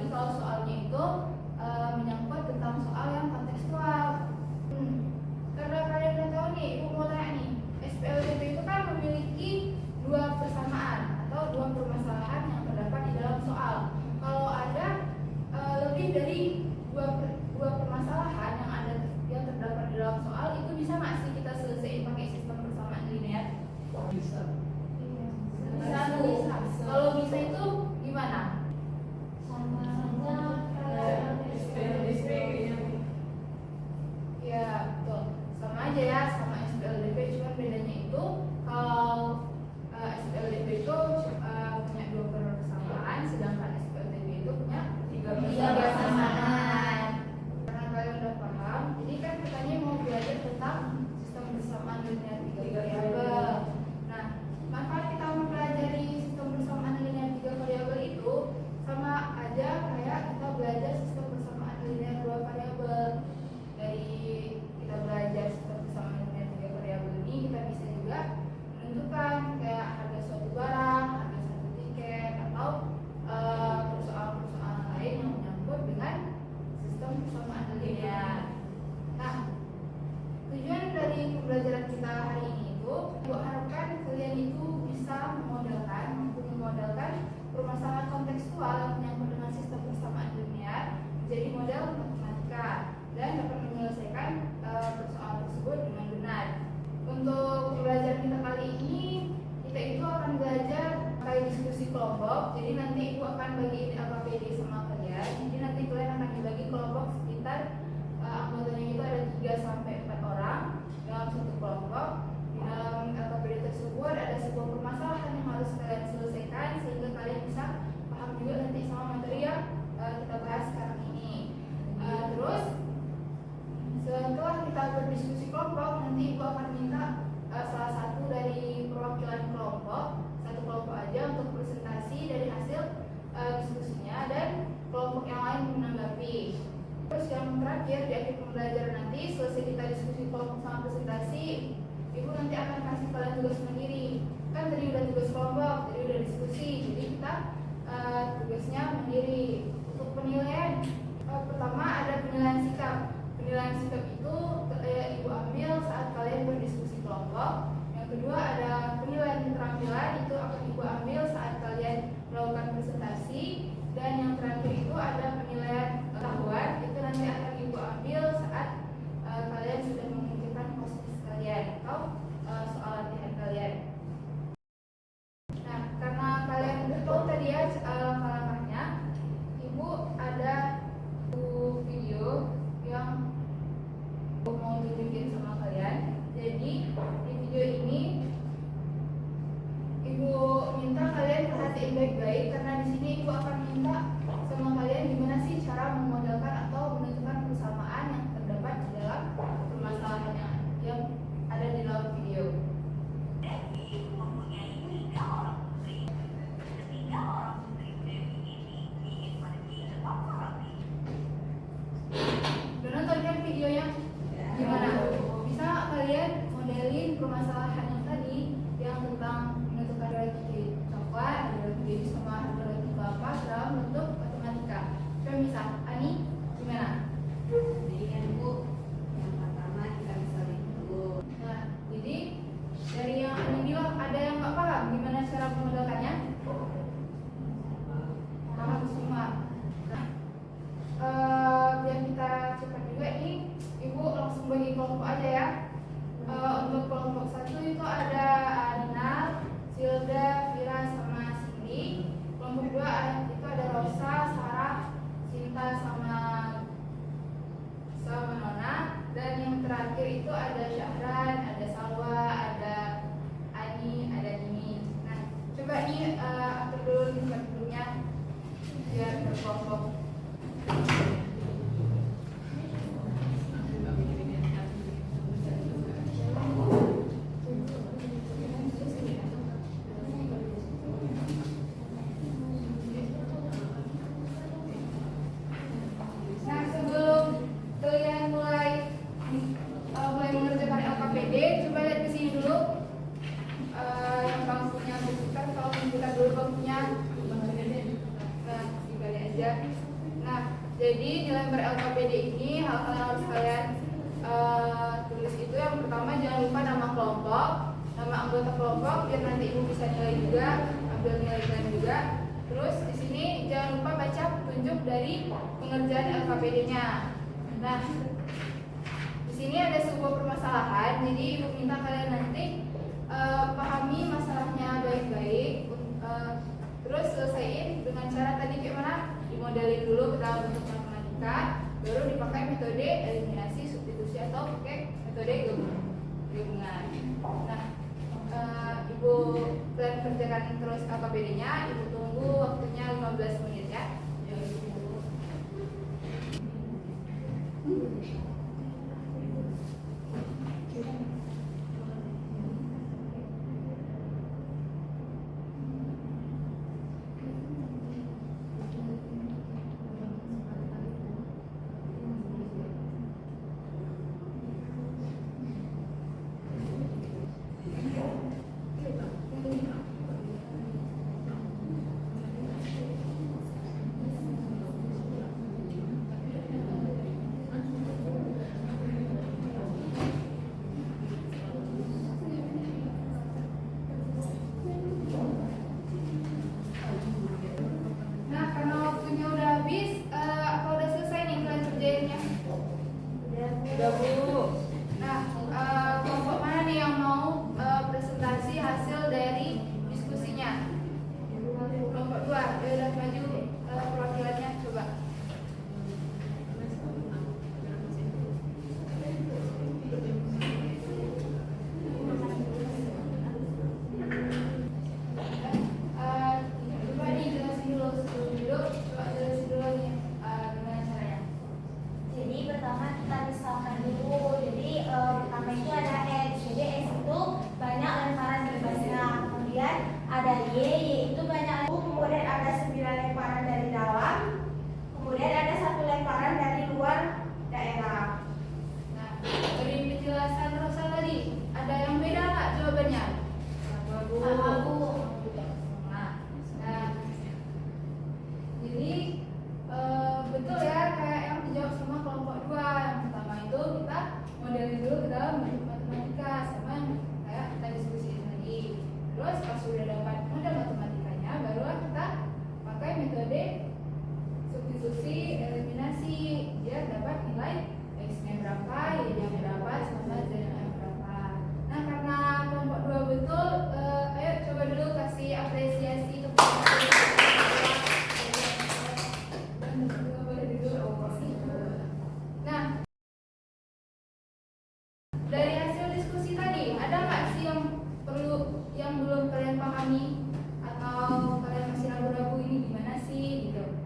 kalau soalnya itu menyangkut tentang soal yang kontekstual. Karena kalian udah tahu nih, Ibu mau tanya nih, SPLDP itu kan memiliki dua persamaan atau dua permasalahan yang terdapat di dalam soal. Kalau ada lebih dari dua permasalahan yang terdapat di dalam soal, itu bisa nggak sih kita selesaiin pakai sistem persamaan linear? Bisa. Bisa. Kalau bisa itu gimana? Sama saja SPLDP Ya betul, sama aja ya, sama SPLDP, cuma bedanya itu kalau SPLDP itu punya dua persamaan, sedangkan SPLDP itu punya tiga persamaan. Karena kalian udah paham, jadi kan katanya mau belajar tentang sistem persamaan linear tiga variabel. Nah, manfaat kita mempelajari sistem persamaan linear tiga variabel itu sama aja kayak kita belajar sistem persamaan linear dua variabel. Dari kita belajar sistem persamaan linear tiga variabel ini, kita bisa juga menentukan kayak harga suatu barang, harga satu tiket, atau persoalan-persoalan lain yang menyangkut dengan sistem persamaan linear. Nah, tujuan dari pembelajaran kita hari ini itu, Ibu harapkan kalian itu bisa mampu memodelkan permasalahan kontekstual yang menyangkut dengan sistem persamaan linear menjadi model matematika dan dapat menyelesaikan persoalan tersebut dengan benar. Untuk pembelajaran kita kali ini, kita itu akan belajar pakai diskusi kelompok. Jadi nanti Ibu akan bagi LKPD sama kalian. Jadi nanti kalian akan dibagi kelompok sekitar anggotanya itu ada 3 sampai 4 orang dalam satu kelompok. Di dalam LKPD tersebut ada sebuah permasalahan yang harus kalian selesaikan sehingga kalian bisa paham juga nanti sama materi yang kita bahas sekarang ini. Terus setelah kita berdiskusi kelompok, nanti Ibu akan minta salah satu dari perwakilan kelompok, satu kelompok aja untuk presentasi dari hasil diskusinya dan kelompok yang lain menanggapi. Terus yang terakhir di akhir pembelajaran nanti, selesai kita diskusi kelompok sama presentasi, Ibu nanti akan kasih kalian tugas mandiri. Kan tadi udah tugas kelompok, tadi udah diskusi, jadi kita tugasnya mandiri. Untuk penilaian, pertama ada penilaian sikap. Penilaian sikap itu Ibu ambil saat kalian berdiskusi kelompok. Yang kedua ada penilaian keterampilan, itu akan Ibu ambil saat kalian melakukan presentasi. Dan yang terakhir itu ada penilaian pengetahuan, itu nanti akan Ibu ambil saat kalian sudah mengumpulkan posisi kalian atau soal latihan kalian. Nah, karena kalian udah tahu tadi ya langkah-langkahnya, Ibu ada video yang mau tunjukin sama kalian. Jadi di video ini Ibu minta kalian perhatiin baik-baik karena di sini Ibu akan minta sama kalian gimana sih cara memodelkan atau menentukan persamaan yang terdapat di dalam permasalahan yang ada di dalam video. Udah nonton kan videonya? Gimana? Bisa kalian modelin permasalahan yang tadi yang tentang menentukan relasi coklat, relasi sama relasi kelapa dalam bentuk matematika. Coba bisa, Ani, gimana? Jadi kan Bu, yang pertama kita bisa lihat dulu. Nah, jadi dari yang Ani bilang ada yang nggak paham gimana cara memodelkannya? Paham semua. Nah, biar kita cepat juga nih, Ibu langsung bagi kelompok aja ya. Untuk kelompok 1 itu ada Adinal, Silda, Vira, sama Cindy. Kelompok 2 itu ada Rosa, Sarah, Cinta, sama Nona. Dan yang terakhir itu ada Syahran, ada Salwa, ada Ani, ada Dini. Nah, coba nih atur dulu dulunya biar berkelompok. Nah, sebelum kalian mulai mengerjakan LKPD, coba lihat ke sini dulu. Yang bangkunya bukan, kalau kita dulu bangkunya. Nah, dibalik aja. Jadi di lembar LKPD ini hal-hal yang harus kalian tulis itu yang pertama jangan lupa nama kelompok, nama anggota kelompok biar nanti ibu bisa nilai juga, ambil nilai kalian juga. Terus di sini jangan lupa baca petunjuk dari pengerjaan LKPD-nya. Nah, di sini ada sebuah permasalahan, jadi ibu minta kalian nanti pahami masalahnya baik-baik, terus selesaiin dengan cara tadi gimana? Dimodelin dulu ke dalam bentuk matematika, baru dipakai metode eliminasi, substitusi atau pakai metode gabungan. Nah, ibu kalian kerjakan terus LKPD-nya, ibu tunggu waktunya 15 menit ya. Udah Bu. Nah, kelompok mana nih yang mau presentasi hasil dari diskusinya? Kelompok 2, ya udah maju perwakilannya coba. Coba dijelasin dulu sebelum duduk, coba jelasin dulu nih gimana caranya. Jadi pertama kita misalkan dulu, jadi pertama itu ada X, jadi X itu banyak lemparan bebasnya, kemudian ada Y itu banyak, kemudian ada 9 lemparan dari dalam, kemudian ada 1 lemparan dari luar daerah. Nah, dari penjelasan Rosa tadi, ada yang beda nggak jawabannya? Sama Bu. Nah, jadi betul ya kayak yang dijawab sama kelompok 2. Yang pertama itu kita modelin dulu ke dalam bentuk matematika sama kayak kita diskusiin tadi. Terus pas sudah dapat model matematikanya, barulah kita pakai metode substitusi eliminasi, dia dapat nilai X-nya berapa, Y-nya berapa, sama Z-nya berapa. Nah, karena kelompok 2 betul, ayo coba dulu kasih apresiasi kepada Nah, dari hasil diskusi tadi, ada nggak sih yang belum kalian pahami atau kalian masih ragu-ragu ini gimana sih gitu?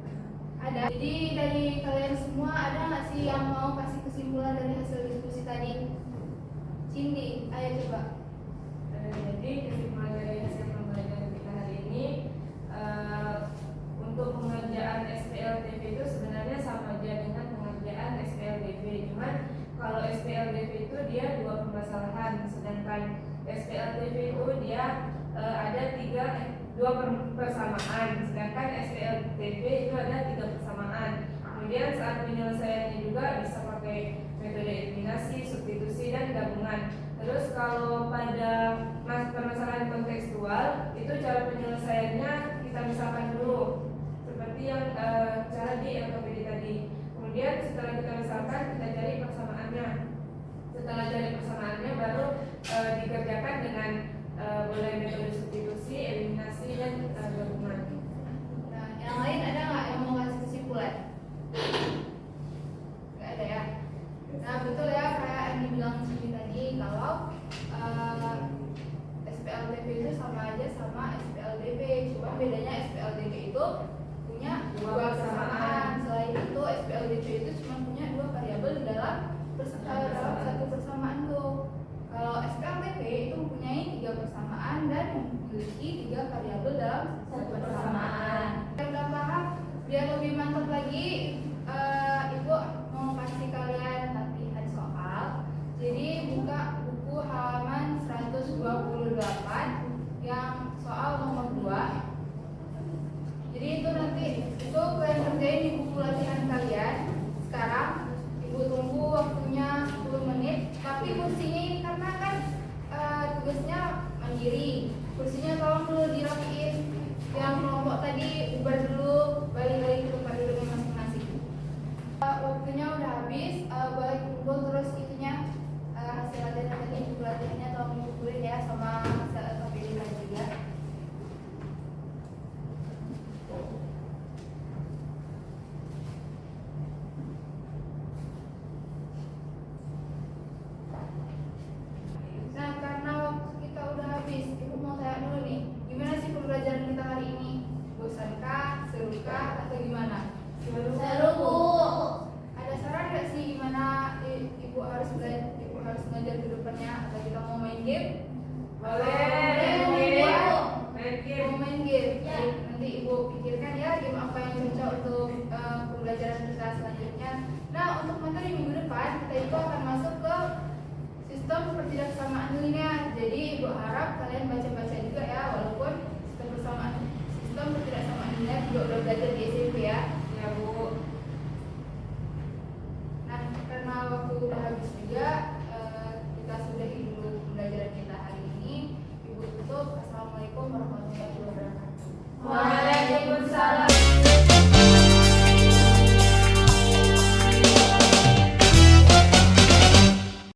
Ada. Jadi dari kalian semua ada nggak sih yang mau kasih kesimpulan dari hasil diskusi tadi? Cindy, ayo coba. Jadi kesimpulan dari hasil pembelajaran kita hari ini, untuk pengerjaan SPLDP itu sebenarnya sama aja dengan pengerjaan SPLDP, cuman kalau SPLDP itu dia 2 permasalahan, sedangkan SPLDP itu dia ada 2 persamaan, sedangkan SPLDP itu ada 3 persamaan. Kemudian saat penyelesaiannya juga bisa pakai metode eliminasi, substitusi, dan gabungan. Terus kalau pada permasalahan kontekstual itu cara penyelesaiannya kita misalkan dulu seperti yang cara di LKPD tadi. Kemudian setelah kita misalkan kita cari persamaannya. Setelah cari persamaannya baru dikerjakan dengan boleh metode substitusi, eliminasi, dan gabungan. Nah, yang lain ada nggak yang mau kasih kesimpulan? Nggak ada ya. Nah, betul ya kayak yang dibilang Cindy tadi kalau SPLDP itu sama aja sama SPLDP, cuma bedanya SPLDP itu punya 2 persamaan. Selain itu SPLDP itu cuma punya 2 variabel di dalam satu persamaan tuh. Kalau SPLDP itu mempunyai 3 persamaan dan memiliki 3 variabel dalam satu persamaan. Yang udah paham, biar lebih mantap lagi, Ibu mau kasih kalian latihan soal. Jadi buka buku halaman 128 yang soal nomor 2. Jadi itu nanti itu kalian kerjain di buku latihan kalian. pikirkan ya game apa yang cocok untuk pembelajaran kita selanjutnya. Nah, untuk materi minggu depan kita itu akan masuk ke sistem ketidaksamaan linear. Jadi ibu harap kalian baca-baca juga ya, walaupun sistem ketidaksamaan linear juga udah belajar di